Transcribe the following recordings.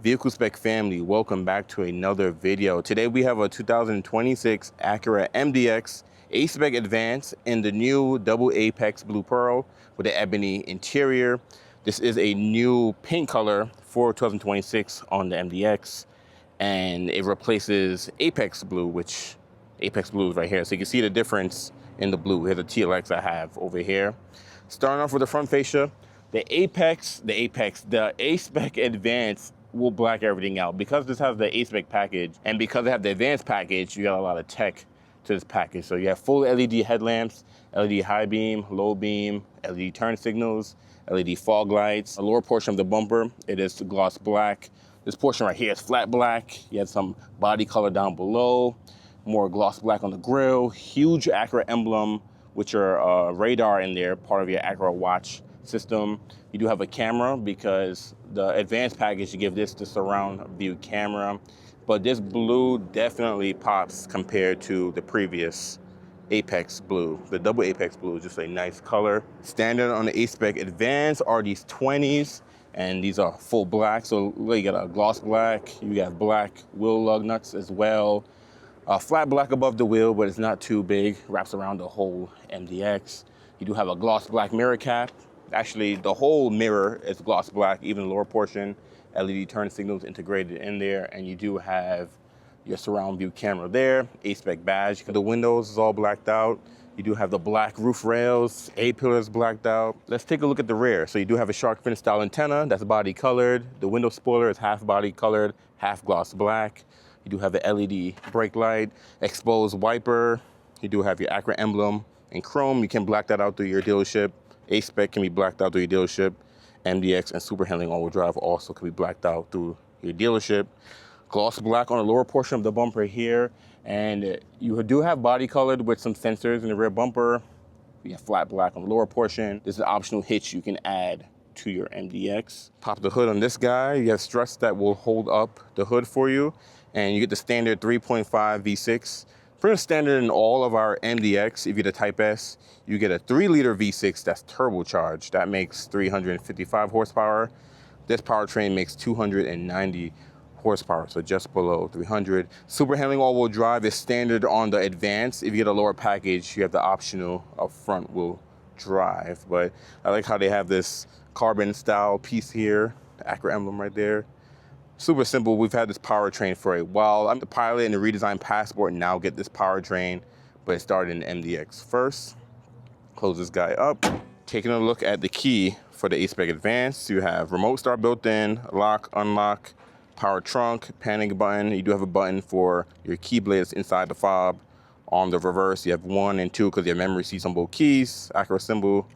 Vehicle Spec family, welcome back to another video. Today we have a 2026 Acura MDX A-spec Advance in the new double apex blue pearl with the ebony interior. This is a new paint color for 2026 on the MDX, and it replaces Apex Blue, which Apex Blue is right here. So you can see the difference in the blue. Here's the TLX I have over here. Starting off with the front fascia, the A-spec Advance will black everything out. Because this has the A-spec package and because they have the advanced package, you got a lot of tech to this package. So you have full LED headlamps, LED high beam, low beam, LED turn signals, LED fog lights. The lower portion of the bumper, it is gloss black. This portion right here is flat black. You have some body color down below, more gloss black on the grille, huge Acura emblem with your radar in there, part of your Acura watch system. You do have a camera because the advanced package, you give this the surround view camera, but this blue definitely pops compared to the previous Apex Blue. The double Apex Blue is just a nice color. Standard on the A-spec Advance are these 20s, and these are full black. So you got a gloss black, you got black wheel lug nuts as well. Flat black above the wheel, but it's not too big, wraps around the whole MDX. You do have a gloss black mirror cap. Actually, the whole mirror is gloss black, even the lower portion, LED turn signals integrated in there, and you do have your surround view camera there, A-spec badge. The windows is all blacked out. You do have the black roof rails, A-pillars blacked out. Let's take a look at the rear. So you do have a shark fin style antenna that's body colored. The window spoiler is half body colored, half gloss black. You do have the LED brake light, exposed wiper. You do have your Acura emblem in chrome. You can black that out through your dealership. A-spec can be blacked out through your dealership. MDX and super handling all-wheel drive also can be blacked out through your dealership. Gloss black on the lower portion of the bumper here. And you do have body colored with some sensors in the rear bumper. You have flat black on the lower portion. This is an optional hitch you can add to your MDX. Pop the hood on this guy. You have struts that will hold up the hood for you. And you get the standard 3.5 V6. Pretty standard in all of our MDX. If you get a Type S, you get a 3-liter V6 that's turbocharged. That makes 355 horsepower. This powertrain makes 290 horsepower, so just below 300. Super handling all-wheel drive is standard on the Advance. If you get a lower package, you have the optional front wheel drive. But I like how they have this carbon style piece here, the Acura emblem right there. Super simple. We've had this powertrain for a while. I'm the Pilot and the redesigned Passport now get this powertrain, but it started in the MDX first. Close this guy up. Taking a look at the key for the A-spec Advance, you have remote start built in, lock, unlock, power trunk, panic button. You do have a button for your key blades inside the fob. On the reverse, you have 1 and 2 because you have memory seats on both keys. Acura symbol.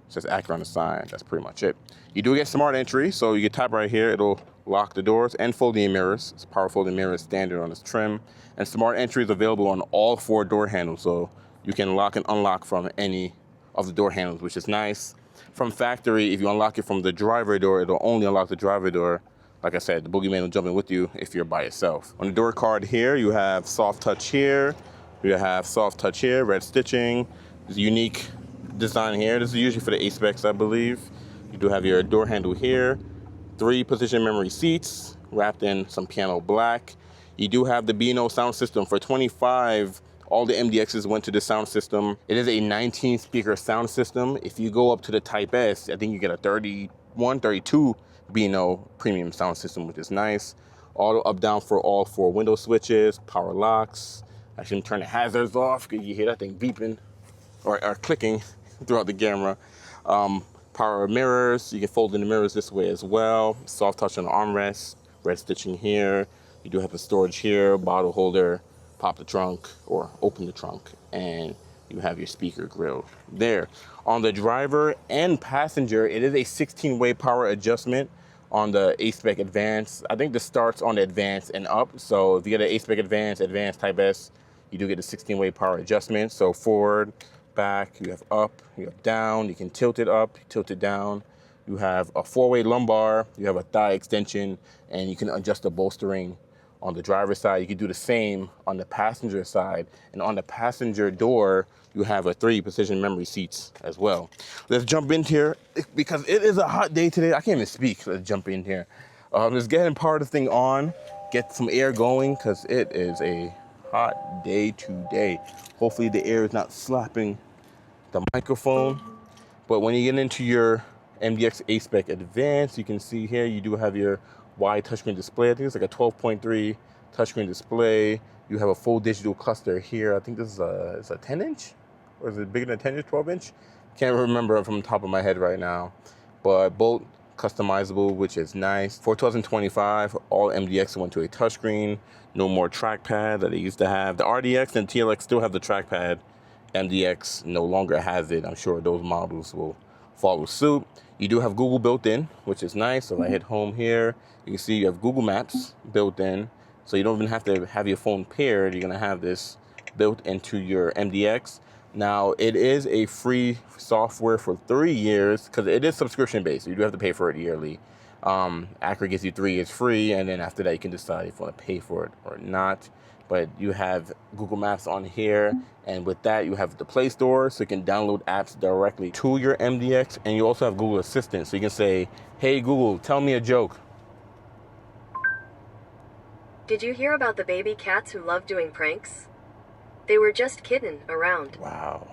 It says Acura on the side. That's pretty much it. You do get smart entry, so you can tap right here. It'll lock the doors and folding mirrors. It's power folding mirrors standard on this trim. And smart entry is available on all 4 door handles, so you can lock and unlock from any of the door handles, which is nice. From factory, if you unlock it from the driver door, it'll only unlock the driver door. Like I said, the boogeyman will jump in with you if you're by yourself. On the door card here, you have soft touch here. You have soft touch here, red stitching. There's a unique design here. This is usually for the A-specs, I believe. You do have your door handle here. 3 position memory seats wrapped in some piano black. You do have the B&O sound system. For 25, all the MDXs went to the sound system. It is a 19 speaker sound system. If you go up to the Type S, I think you get a 31, 32 B&O premium sound system, which is nice. Auto up down for all 4 window switches, power locks. Actually, turn the hazards off because you hear that thing beeping or clicking throughout the camera. Power mirrors, you can fold in the mirrors this way as well. Soft touch on the armrest, red stitching here. You do have a storage here, bottle holder, pop the trunk or open the trunk, and you have your speaker grill there. On the driver and passenger, it is a 16-way power adjustment on the A-spec Advance. I think this starts on the Advance and up. So if you get an A-spec Advance, Advance Type S, you do get a 16-way power adjustment. So forward, back, you have up, you have down, you can tilt it up, tilt it down. You have a 4-way lumbar, you have a thigh extension, and you can adjust the bolstering on the driver's side. You can do the same on the passenger side. And on the passenger door, you have a 3 precision memory seats as well. Let's jump in here because it is a hot day today. I can't even speak. Let's jump in here. Just getting part of the thing on, get some air going, because it is a hot day today. Hopefully the air is not slapping the microphone. But when you get into your MDX A-spec Advanced, you can see here you do have your wide touchscreen display. I think it's like a 12.3 touchscreen display. You have a full digital cluster here. I think this is a 10-inch? Or is it bigger than 10-inch, 12-inch? Can't remember from the top of my head right now. But both customizable, which is nice. For 2025, all MDX went to a touchscreen. No more trackpad that they used to have. The RDX and TLX still have the trackpad. MDX no longer has it. I'm sure those models will follow suit. You do have Google built in, which is nice. So if I hit home here, you can see you have Google Maps built in. So you don't even have to have your phone paired. You're gonna have this built into your MDX. Now, it is a free software for 3 years because it is subscription based. So you do have to pay for it yearly. Acura gives you 3 years free, and then after that, you can decide if you want to pay for it or not. But you have Google Maps on here, and with that, you have the Play Store, so you can download apps directly to your MDX, and you also have Google Assistant, so you can say, "Hey Google, tell me a joke." Did you hear about the baby cats who love doing pranks? They were just kidding around. Wow.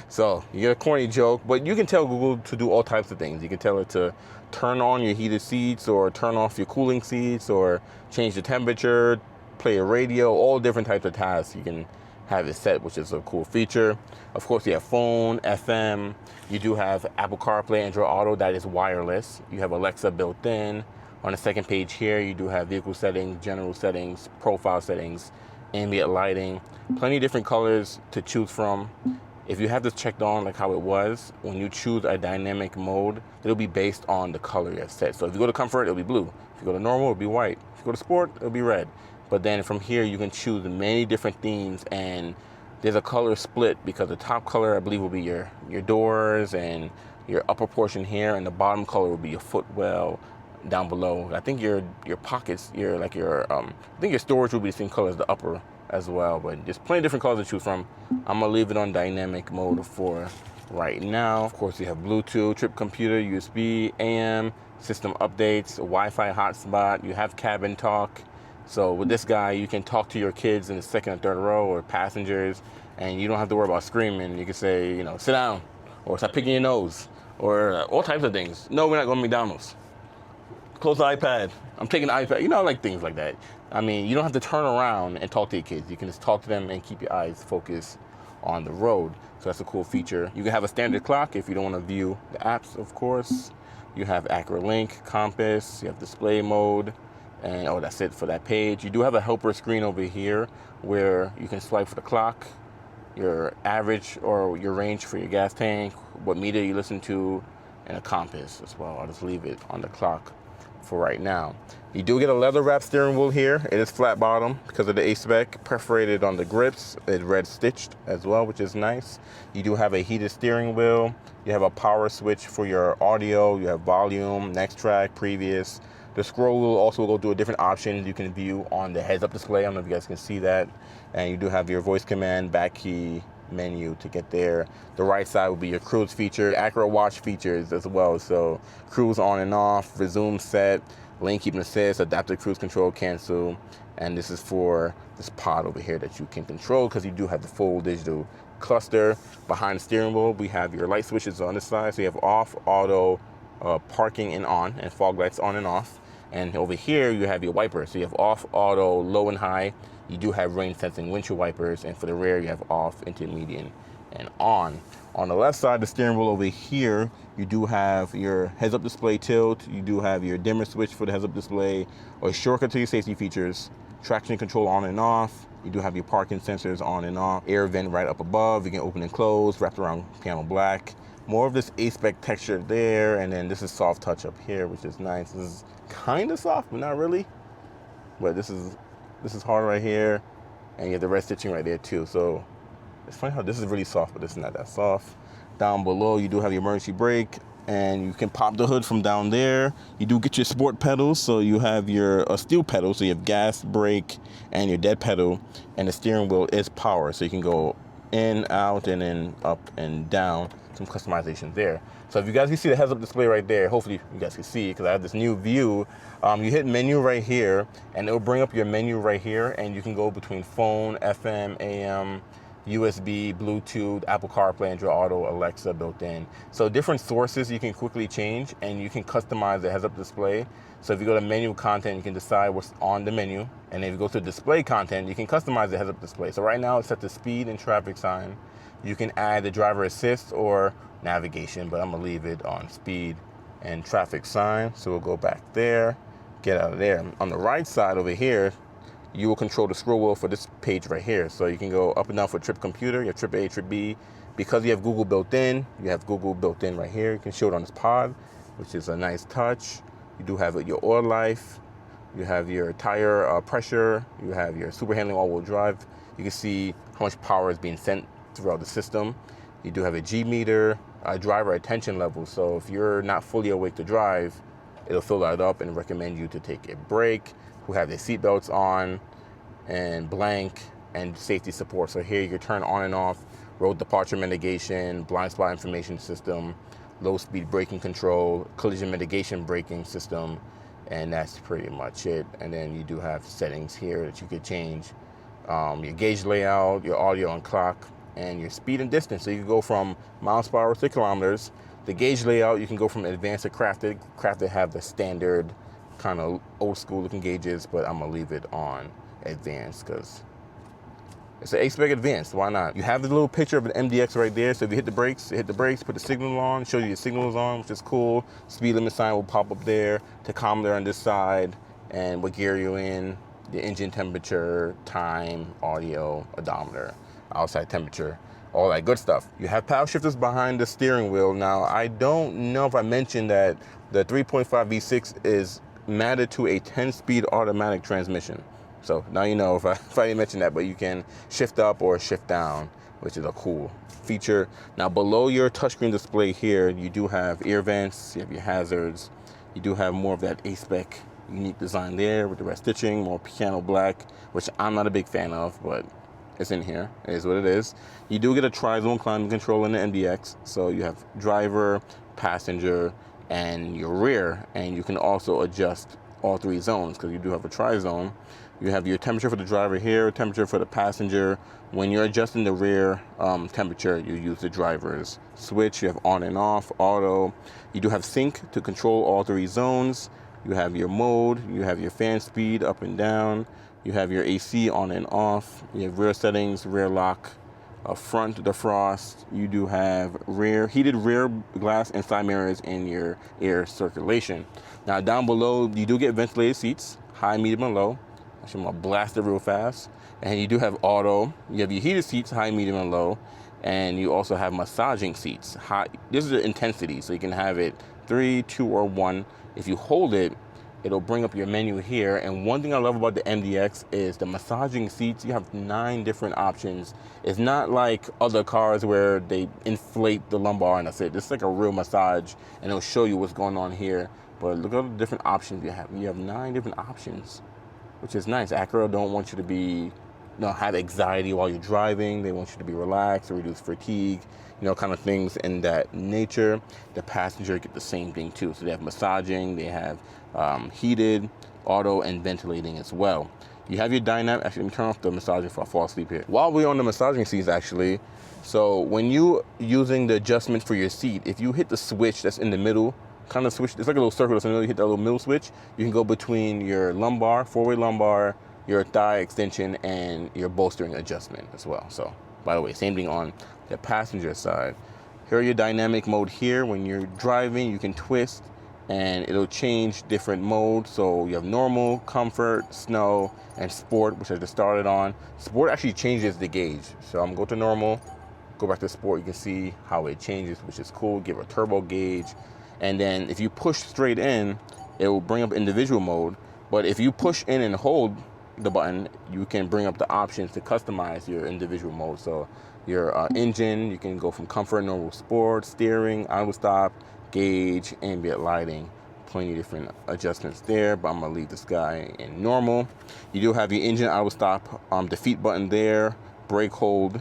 So you get a corny joke, but you can tell Google to do all types of things. You can tell it to turn on your heated seats or turn off your cooling seats or change the temperature, play a radio, all different types of tasks you can have it set, which is a cool feature. Of course, you have phone, FM. You do have Apple CarPlay, Android Auto, that is wireless. You have Alexa built in. On the second page here, you do have vehicle settings, general settings, profile settings, ambient lighting, plenty of different colors to choose from. If you have this checked on like how it was, when you choose a dynamic mode, it'll be based on the color you have set. So if you go to comfort, it'll be blue. If you go to normal, it'll be white. If you go to sport, it'll be red. But then from here, you can choose many different themes, and there's a color split because the top color, I believe, will be your doors and your upper portion here, and the bottom color will be your footwell down below. I think your pockets, I think your storage will be the same color as the upper as well, but there's plenty of different colors to choose from. I'm gonna leave it on dynamic mode for right now. Of course, you have Bluetooth, trip computer, USB, AM, system updates, Wi-Fi hotspot, you have cabin talk. So with this guy, you can talk to your kids in the second and third row or passengers, and you don't have to worry about screaming. You can say, you know, sit down, or stop picking your nose, or all types of things. No, we're not going to McDonald's. Close the iPad. I'm taking the iPad. You know, like things like that. I mean, you don't have to turn around and talk to your kids. You can just talk to them and keep your eyes focused on the road. So that's a cool feature. You can have a standard clock if you don't want to view the apps, of course. You have Acura Link, compass, you have display mode, and that's it for that page. You do have a helper screen over here where you can swipe for the clock, your average or your range for your gas tank, what meter you listen to, and a compass as well. I'll just leave it on the clock for right now. You do get a leather wrap steering wheel here. It is flat bottom because of the A-spec, perforated on the grips. It's red stitched as well, which is nice. You do have a heated steering wheel. You have a power switch for your audio. You have volume, next track, previous. The scroll will also go through a different option you can view on the heads-up display. I don't know if you guys can see that. And you do have your voice command, back key, menu to get there. The right side will be your cruise feature, Acura watch features as well. So cruise on and off, resume set, lane keep and assist, adaptive cruise control, cancel. And this is for this pod over here that you can control because you do have the full digital cluster. Behind the steering wheel, we have your light switches on this side. So you have off, auto, parking and on, and fog lights on and off. And over here, you have your wipers. So you have off, auto, low and high. You do have rain sensing windshield wipers, and for the rear, you have off, intermediate, and on. On the left side, the steering wheel over here, you do have your heads-up display tilt. You do have your dimmer switch for the heads-up display, or shortcut to your safety features, traction control on and off. You do have your parking sensors on and off, air vent right up above. You can open and close, wrapped around piano black. More of this A-spec texture there, and then this is soft touch up here, which is nice. This is kind of soft, but not really. But this is hard right here, and you have the red stitching right there too. So it's funny how this is really soft, but this is not that soft. Down below, you do have your emergency brake, and you can pop the hood from down there. You do get your sport pedals, so you have your steel pedal, so you have gas, brake, and your dead pedal, and the steering wheel is power, so you can go in, out, and then up and down. some customization there. So if you guys can see the heads-up display right there, hopefully you guys can see because I have this new view. You hit menu right here, and it'll bring up your menu right here, and you can go between phone, FM, AM, USB, Bluetooth, Apple CarPlay, Android Auto, Alexa built in. So different sources you can quickly change, and you can customize the heads-up display. So if you go to menu content, you can decide what's on the menu. And if you go to display content, you can customize the heads-up display. So right now it's set to speed and traffic sign. You can add the driver assist or navigation, but I'm gonna leave it on speed and traffic sign. So we'll go back there, get out of there. On the right side over here, you will control the scroll wheel for this page right here. So you can go up and down for trip computer, you have trip A, trip B. Because you have Google built in, you have Google built in right here. You can show it on this pod, which is a nice touch. You do have your oil life, you have your tire pressure, you have your super handling all-wheel drive. You can see how much power is being sent throughout the system. You do have a G meter, driver attention level. So if you're not fully awake to drive, it'll fill that up and recommend you to take a break. Who have their seatbelts on, and blank, and safety support. So here you can turn on and off road departure mitigation, blind spot information system, low speed braking control, collision mitigation braking system, and that's pretty much it. And then you do have settings here that you could change your gauge layout, your audio and clock, and your speed and distance. So you can go from miles per hour to kilometers. The gauge layout, you can go from advanced to crafted. Crafted have the standard kind of old school looking gauges, but I'm gonna leave it on advanced because it's an A-spec advanced, why not? You have the little picture of an MDX right there, so if you hit the brakes, put the signal on, show you your signals on, which is cool. Speed limit sign will pop up there, tachometer on this side, and what gear you're in, the engine temperature, time, audio, odometer, outside temperature, all that good stuff. You have paddle shifters behind the steering wheel. Now, I don't know if I mentioned that the 3.5 V6 is matted to a 10-speed automatic transmission. So now you know if I didn't mention that, but you can shift up or shift down, which is a cool feature. Now below your touchscreen display here, you do have ear vents, you have your hazards, you do have more of that A-spec unique design there with the red stitching, more piano black, which I'm not a big fan of, but it's in here, it is what it is. You do get a tri-zone climate control in the MDX, so you have driver, passenger, and your rear, and you can also adjust all three zones because you do have a tri-zone. You have your temperature for the driver here, temperature for the passenger. When you're adjusting the rear temperature, you use the driver's switch. You have on and off, auto. You do have sync to control all three zones. You have your mode, you have your fan speed up and down. You have your AC on and off. You have rear settings, rear lock, front defrost. You do have heated rear glass and side mirrors in your air circulation. Now down below, you do get ventilated seats, high, medium, and low. Actually, I'm gonna blast it real fast. And you do have auto. You have your heated seats, high, medium, and low. And you also have massaging seats. High. This is the intensity, so you can have it 3, 2, or 1. If you hold it, it'll bring up your menu here. And one thing I love about the MDX is the massaging seats. You have 9 different options. It's not like other cars where they inflate the lumbar and that's it. This is like a real massage, and it'll show you what's going on here. But look at the different options you have. You have 9 different options, which is nice. Acura don't want you to be, have anxiety while you're driving. They want you to be relaxed or reduce fatigue, kind of things in that nature. The passenger get the same thing too. So they have massaging, they have heated, auto, and ventilating as well. You have your dynamic. Actually, let me turn off the massaging before I fall asleep here. While we're on the massaging seats, actually, so when you using the adjustment for your seat, if you hit the switch that's in the middle, kind of switch, it's like a little circle that's in the middle, you hit that little middle switch, you can go between your lumbar, 4-way lumbar, your thigh extension, and your bolstering adjustment as well. So, by the way, same thing on the passenger side. Here are your dynamic mode here. When you're driving, you can twist, and it'll change different modes. So you have normal, comfort, snow, and sport, which I just started on. Sport actually changes the gauge. So I'm gonna go to normal, go back to sport, you can see how it changes, which is cool. Give a turbo gauge. And then if you push straight in, it will bring up individual mode. But if you push in and hold the button, you can bring up the options to customize your individual mode. So your engine, you can go from comfort, normal, sport, steering, auto stop, gauge, ambient lighting. Plenty of different adjustments there, but I'm gonna leave this guy in normal. You do have your engine auto stop, defeat button there, brake hold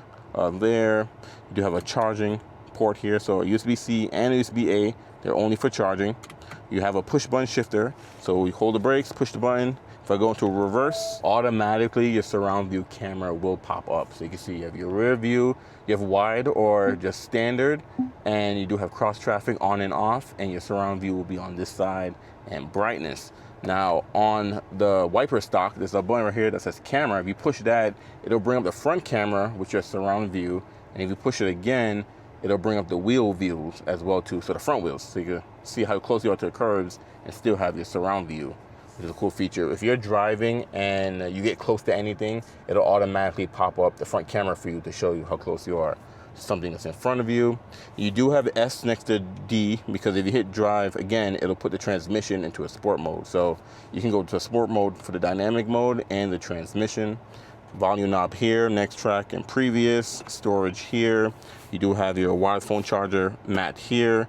there. You do have a charging port here, so a USB-C and a USB-A, they're only for charging. You have a push button shifter, so we hold the brakes, push the button. If I go into reverse, automatically your surround view camera will pop up. So you can see you have your rear view, you have wide or just standard, and you do have cross traffic on and off, and your surround view will be on this side, and brightness. Now on the wiper stock, there's a button right here that says camera. If you push that, it'll bring up the front camera with your surround view, and if you push it again, it'll bring up the wheel views as well too, so the front wheels, so you can see how close you are to the curbs and still have your surround view, which is a cool feature. If you're driving and you get close to anything, it'll automatically pop up the front camera for you to show you how close you are to something that's in front of you. You do have S next to D, because if you hit drive again, it'll put the transmission into a sport mode. So you can go to a sport mode for the dynamic mode and the transmission. Volume knob here, next track and previous, storage here. You do have your wired phone charger mat here,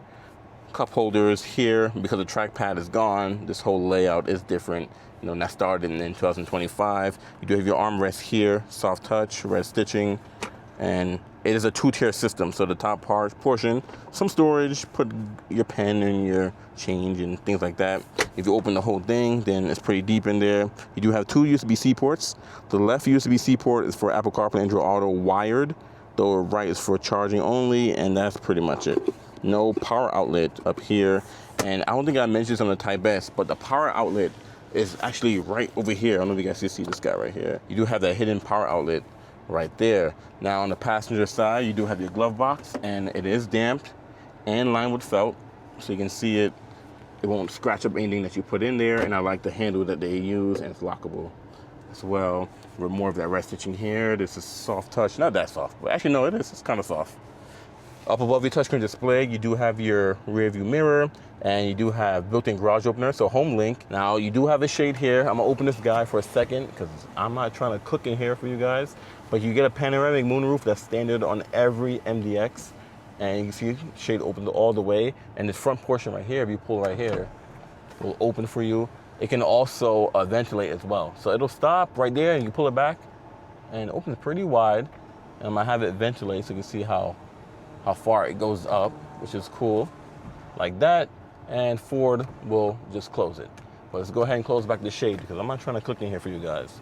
cup holders here. Because the trackpad is gone, this whole layout is different. You know, that started in 2025. You do have your armrest here, soft touch, red stitching, and it is a 2-tier system. So the top portion, some storage, put your pen and your change and things like that. If you open the whole thing, then it's pretty deep in there. You do have 2 USB-C ports. The left USB-C port is for Apple CarPlay, Android Auto wired. The right is for charging only, and that's pretty much it. No power outlet up here. And I don't think I mentioned this on the Type S, but the power outlet is actually right over here. I don't know if you guys can see this guy right here. You do have that hidden power outlet right there. Now on the passenger side, you do have your glove box, and it is damped and lined with felt, so you can see it. It won't scratch up anything that you put in there, and I like the handle that they use, and it's lockable as well. With more of that red stitching here. This is soft touch, not that soft, but actually no, it is. It's kind of soft. Up above your touchscreen display, you do have your rear view mirror, and you do have built-in garage opener, so home link. Now you do have a shade here. I'm gonna open this guy for a second because I'm not trying to cook in here for you guys, but you get a panoramic moonroof that's standard on every MDX, and you can see shade open all the way. And this front portion right here, if you pull right here, will open for you. It can also ventilate as well. So it'll stop right there and you pull it back and it opens pretty wide. And I'm gonna have it ventilate so you can see how far it goes up, which is cool, like that. And Ford will just close it. But let's go ahead and close back the shade because I'm not trying to cook in here for you guys.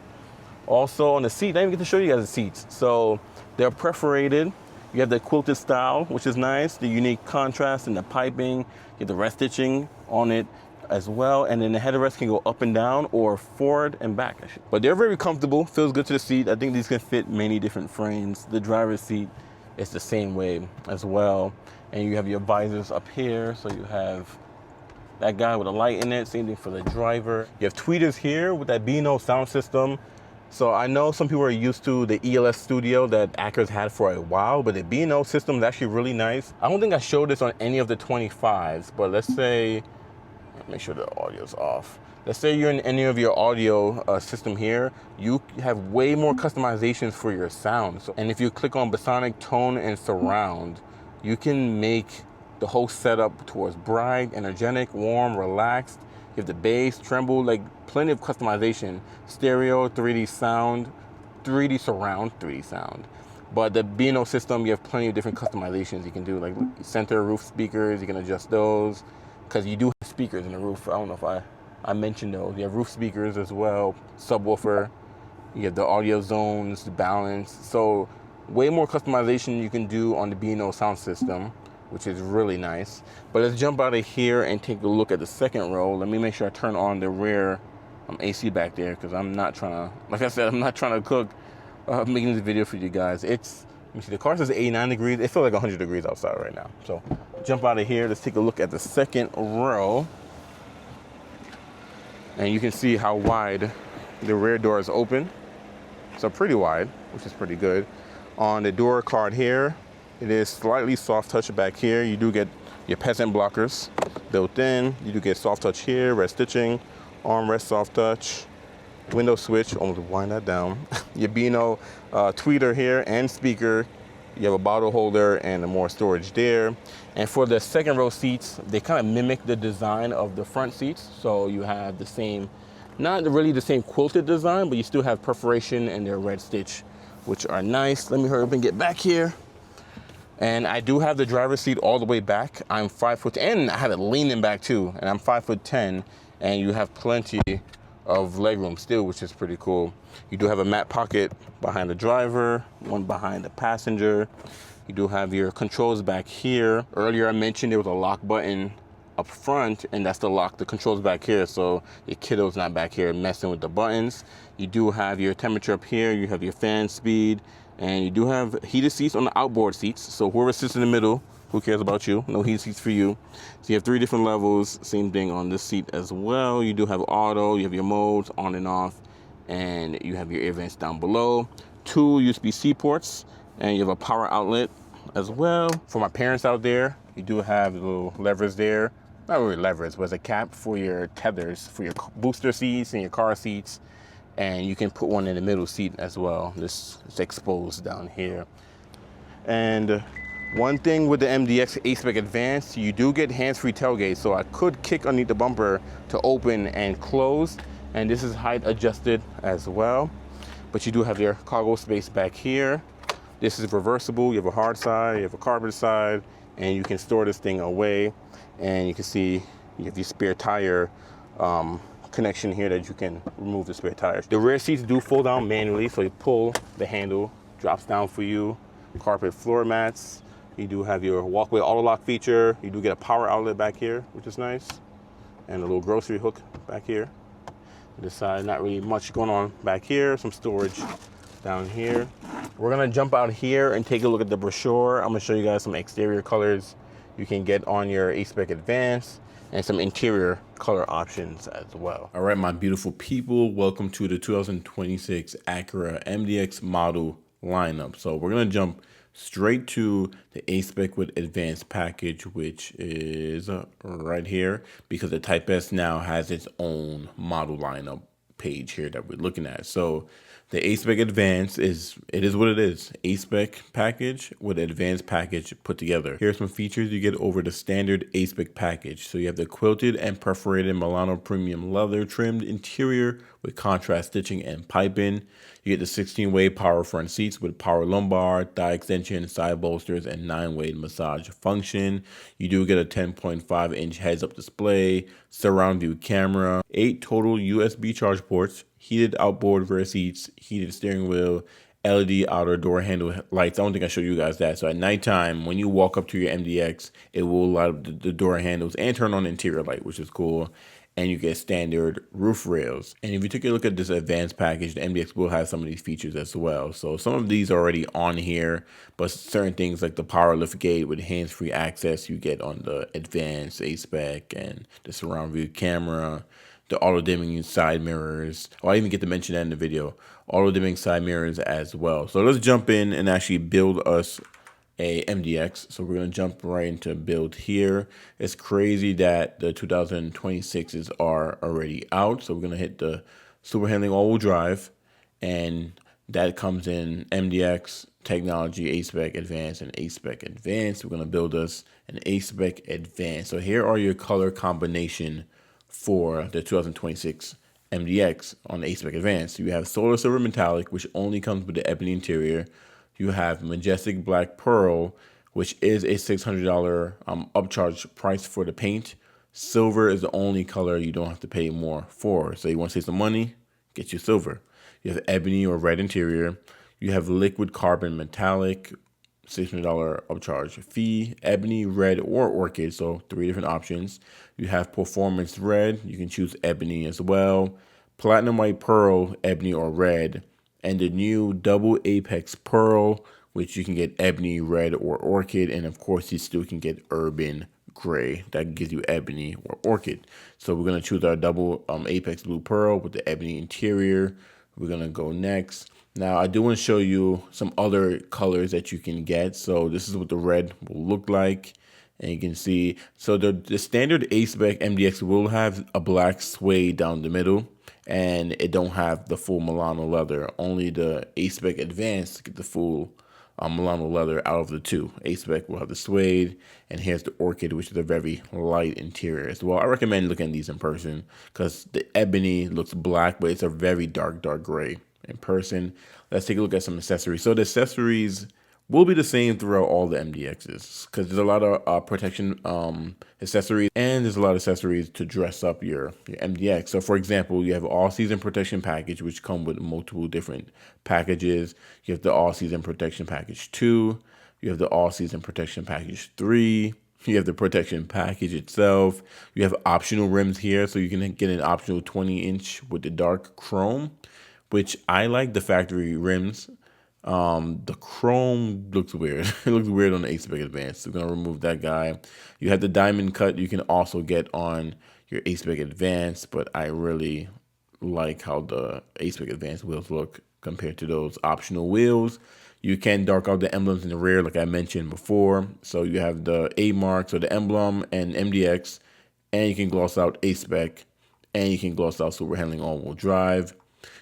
Also on the seat, I didn't even get to show you guys the seats. So they're perforated. You have the quilted style, which is nice, the unique contrast in the piping. You have the red stitching on it as well, and then the headrest can go up and down or forward and back. But they're very comfortable, feels good to the seat. I think these can fit many different frames. The driver's seat is the same way as well. And you have your visors up here, so you have that guy with a light in it, same thing for the driver. You have tweeters here with that B&O sound system. So I know some people are used to the ELS Studio that Acura's had for a while, but the B&O system is actually really nice. I don't think I showed this on any of the 25s, but let's say, make sure the audio's off. Let's say you're in any of your audio system here, you have way more customizations for your sound. So, and if you click on Basonic, Tone, and Surround, you can make the whole setup towards bright, energetic, warm, relaxed. You have the bass, treble, like plenty of customization. Stereo, 3D sound, 3D surround, 3D sound. But the B&O system, you have plenty of different customizations you can do, like center roof speakers, you can adjust those, because you do have speakers in the roof. I don't know if I mentioned those. You have roof speakers as well, subwoofer, you have the audio zones, the balance. So way more customization you can do on the B&O sound system, which is really nice. But let's jump out of here and take a look at the second row. Let me make sure I turn on the rear AC back there, because I'm not trying to, like I said, I'm not trying to cook making this video for you guys. It's, let me see, the car says 89 degrees. It feels like 100 degrees outside right now. So jump out of here. Let's take a look at the second row. And you can see how wide the rear door is open. So pretty wide, which is pretty good. On the door card here, it is slightly soft touch back here. You do get your peasant blockers built in. You do get soft touch here, red stitching, armrest soft touch, window switch, almost wind that down. Your B&O tweeter here and speaker. You have a bottle holder and more storage there. And for the second row seats, they kind of mimic the design of the front seats. So you have the same, not really the same quilted design, but you still have perforation and their red stitch, which are nice. Let me hurry up and get back here. And I do have the driver's seat all the way back. I'm 5'10", and I have it leaning back too. And I'm 5'10", and you have plenty of legroom still, which is pretty cool. You do have a mat pocket behind the driver, one behind the passenger. You do have your controls back here. Earlier I mentioned there was a lock button up front, and that's to lock the controls back here, so your kiddo's not back here messing with the buttons. You do have your temperature up here. You have your fan speed. And you do have heated seats on the outboard seats. So whoever sits in the middle, who cares about you? No heated seats for you. So you have 3 different levels. Same thing on this seat as well. You do have auto, you have your modes on and off, and you have your air vents down below. 2 USB-C ports, and you have a power outlet as well. For my parents out there, you do have the little levers there. Not really levers, but it's a cap for your tethers, for your booster seats and your car seats. And you can put one in the middle seat as well. This is exposed down here. And one thing with the MDX A-spec Advanced, you do get hands-free tailgate. So I could kick underneath the bumper to open and close. And this is height adjusted as well. But you do have your cargo space back here. This is reversible. You have a hard side, you have a carbon side, and you can store this thing away. And you can see you have your spare tire connection here that you can remove the spare tires. The rear seats do fold down manually, so you pull the handle, drops down for you. Carpet floor mats. You do have your walkway auto lock feature. You do get a power outlet back here, which is nice, and a little grocery hook back here. This side, not really much going on back here. Some storage down here. We're gonna jump out here and take a look at the brochure. I'm gonna show you guys some exterior colors you can get on your A-spec Advance, and some interior color options as well. All right, my beautiful people, welcome to the 2026 Acura MDX model lineup. So we're gonna jump straight to the A-spec with Advanced package, which is right here, because the Type S now has its own model lineup page here that we're looking at. So the A-spec Advance is what it is. A-spec package with Advanced package put together. Here are some features you get over the standard A-spec package. So you have the quilted and perforated Milano Premium leather trimmed interior with contrast stitching and piping. You get the 16-way power front seats with power lumbar, thigh extension, side bolsters, and 9-way massage function. You do get a 10.5-inch heads-up display, surround view camera, 8 total USB charge ports, heated outboard rear seats, heated steering wheel, LED outer door handle lights. I don't think I showed you guys that. So at nighttime, when you walk up to your MDX, it will light up the door handles and turn on the interior light, which is cool. And you get standard roof rails. And if you take a look at this Advanced package, the MDX will have some of these features as well. So some of these are already on here, but certain things like the power lift gate with hands-free access you get on the Advanced A-spec, and the surround view camera, the auto dimming side mirrors. Oh, I even get to mention that in the video. Auto dimming side mirrors as well. So let's jump in and actually build us a MDX. So we're going to jump right into build here. It's crazy that the 2026s are already out. So we're going to hit the super handling all-wheel drive, and that comes in MDX technology, A-spec Advanced, and A-spec Advanced. We're going to build us an A-spec Advanced. So here are your color combination for the 2026 MDX on the A-spec Advanced. You have solar silver metallic, which only comes with the ebony interior. You have majestic black pearl, which is a $600 upcharge price for the paint. Silver is the only color you don't have to pay more for. So you want to save some money, get you silver. You have ebony or red interior. You have liquid carbon metallic, $600 upcharge fee, ebony, red, or orchid. So 3 different options. You have performance red. You can choose ebony as well. Platinum white pearl, ebony, or red. And the new double apex pearl, which you can get ebony, red, or orchid. And of course, you still can get urban gray. That gives you ebony or orchid. So we're going to choose our double apex blue pearl with the ebony interior. We're going to go next. Now, I do want to show you some other colors that you can get. So this is what the red will look like. And you can see, so the standard A-spec MDX will have a black suede down the middle, and it don't have the full Milano leather. Only the A-spec Advanced get the full Milano leather out of the 2. A-spec will have the suede, and here's the orchid, which is a very light interior as well. I recommend looking at these in person because the ebony looks black, but it's a very dark gray in person. Let's take a look at some accessories. So the accessories will be the same throughout all the MDXs because there's a lot of protection accessories, and there's a lot of accessories to dress up your MDX. So for example, you have all-season protection package, which come with multiple different packages. You have the all-season protection package 2, you have the all-season protection package 3, you have the protection package itself. You have optional rims here, so you can get an optional 20-inch with the dark chrome, which I like the factory rims. The chrome looks weird. It looks weird on the a-spec Advance. So we're gonna remove that guy. You have the diamond cut you can also get on your a-spec Advance, but I really like how the a-spec Advance wheels look compared to those optional wheels. You can dark out the emblems in the rear, like I mentioned before. So you have the A mark, so the emblem and MDX, and you can gloss out a-spec, and you can gloss out super handling all-wheel drive.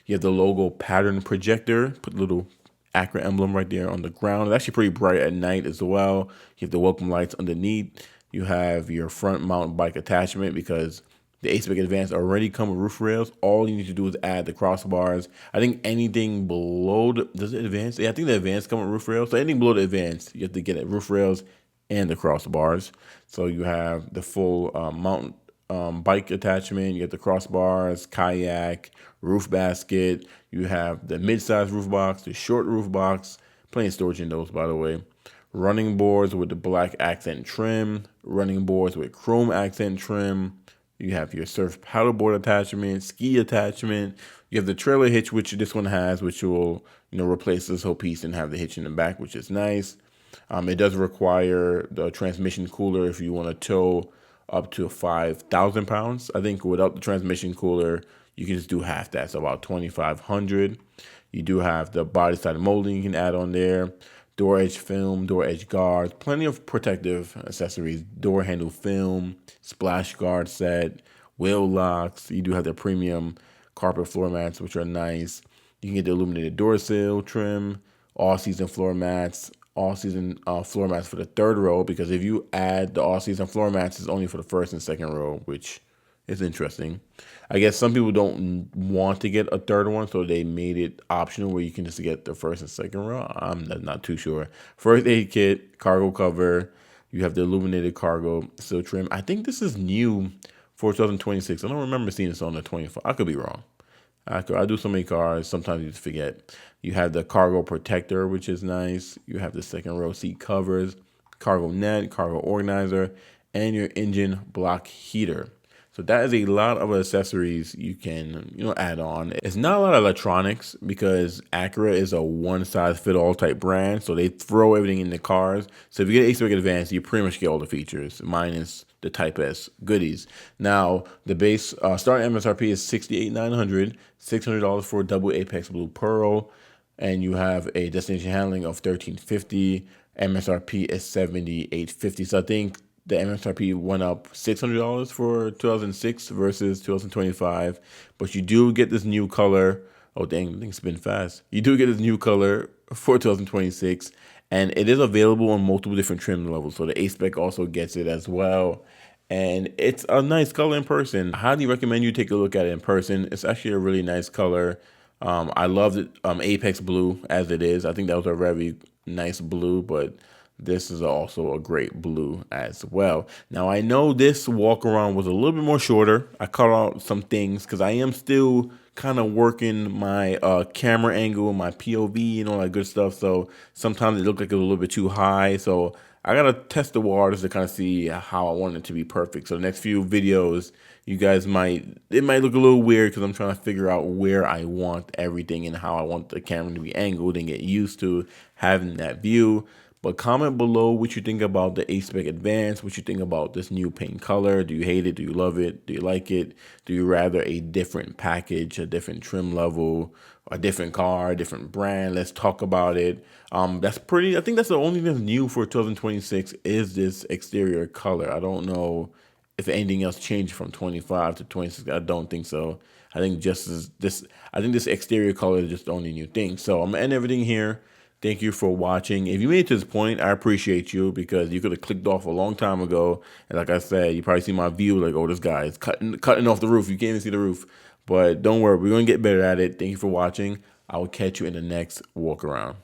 You have the logo pattern projector, put a little Acura emblem right there on the ground. It's actually pretty bright at night as well. You have the welcome lights underneath. You have your front mount bike attachment because the a-spec Advance already come with roof rails. All you need to do is add the crossbars. I think anything below does it Advance? Yeah, I think the Advance come with roof rails. So anything below the Advance, you have to get it roof rails and the crossbars. So you have the full mountain bike attachment, you have the crossbars, kayak, roof basket, you have the mid-size roof box, the short roof box, plenty of storage in those, by the way. Running boards with the black accent trim, running boards with chrome accent trim. You have your surf paddleboard attachment, ski attachment. You have the trailer hitch, which this one has, which will replace this whole piece and have the hitch in the back, which is nice. It does require the transmission cooler if you want to tow up to 5,000 pounds. I think without the transmission cooler, you can just do half that, so about 2,500. You do have the body side molding you can add on there, door edge film, door edge guards, plenty of protective accessories, door handle film, splash guard set, wheel locks. You do have the premium carpet floor mats, which are nice. You can get the illuminated door sill trim, all-season floor mats, all-season floor mats for the third row, because if you add the all-season floor mats, it's only for the first and second row, which is interesting. I guess some people don't want to get a third one, so they made it optional where you can just get the first and second row. I'm not too sure. First aid kit, cargo cover. You have the illuminated cargo sill trim. I think this is new for 2026. I don't remember seeing this on the 25. I could be wrong. I do so many cars, sometimes you just forget. You have the cargo protector, which is nice. You have the second row seat covers, cargo net, cargo organizer, and your engine block heater. So that is a lot of accessories you can, add on. It's not a lot of electronics because Acura is a one-size-fit-all type brand, so they throw everything in the cars. So if you get a-spec Advance, you pretty much get all the features, minus the Type S goodies. Now, the base starting MSRP is $68,900, $600 for a double Apex Blue Pearl, and you have a destination handling of $1,350. MSRP is $78.50. So I think the MSRP went up $600 for 2006 versus 2025, but you do get this new color. Oh, dang, things spin fast. You do get this new color for 2026, and it is available on multiple different trim levels. So the a-spec also gets it as well, and it's a nice color in person. I highly recommend you take a look at it in person. It's actually a really nice color. I love it, Apex Blue as it is. I think that was a very nice blue, but this is also a great blue as well. Now, I know this walk around was a little bit more shorter. I cut out some things because I am still kind of working my camera angle, my POV and all that good stuff. So sometimes it looked like it was a little bit too high. So I got to test the waters to kind of see how I want it to be perfect. So the next few videos, you guys it might look a little weird because I'm trying to figure out where I want everything and how I want the camera to be angled and get used to having that view. But comment below what you think about the a-spec Advance, what you think about this new paint color. Do you hate it? Do you love it? Do you like it? Do you rather a different package, a different trim level, a different car, a different brand? Let's talk about it. I think that's the only thing that's new for 2026 is this exterior color. I don't know if anything else changed from 25 to 26. I don't think so. I think this exterior color is just the only new thing. So I'm gonna end everything here. Thank you for watching. If you made it to this point, I appreciate you because you could have clicked off a long time ago. And like I said, you probably see my view like, oh, this guy is cutting off the roof. You can't even see the roof. But don't worry, we're going to get better at it. Thank you for watching. I will catch you in the next walk around.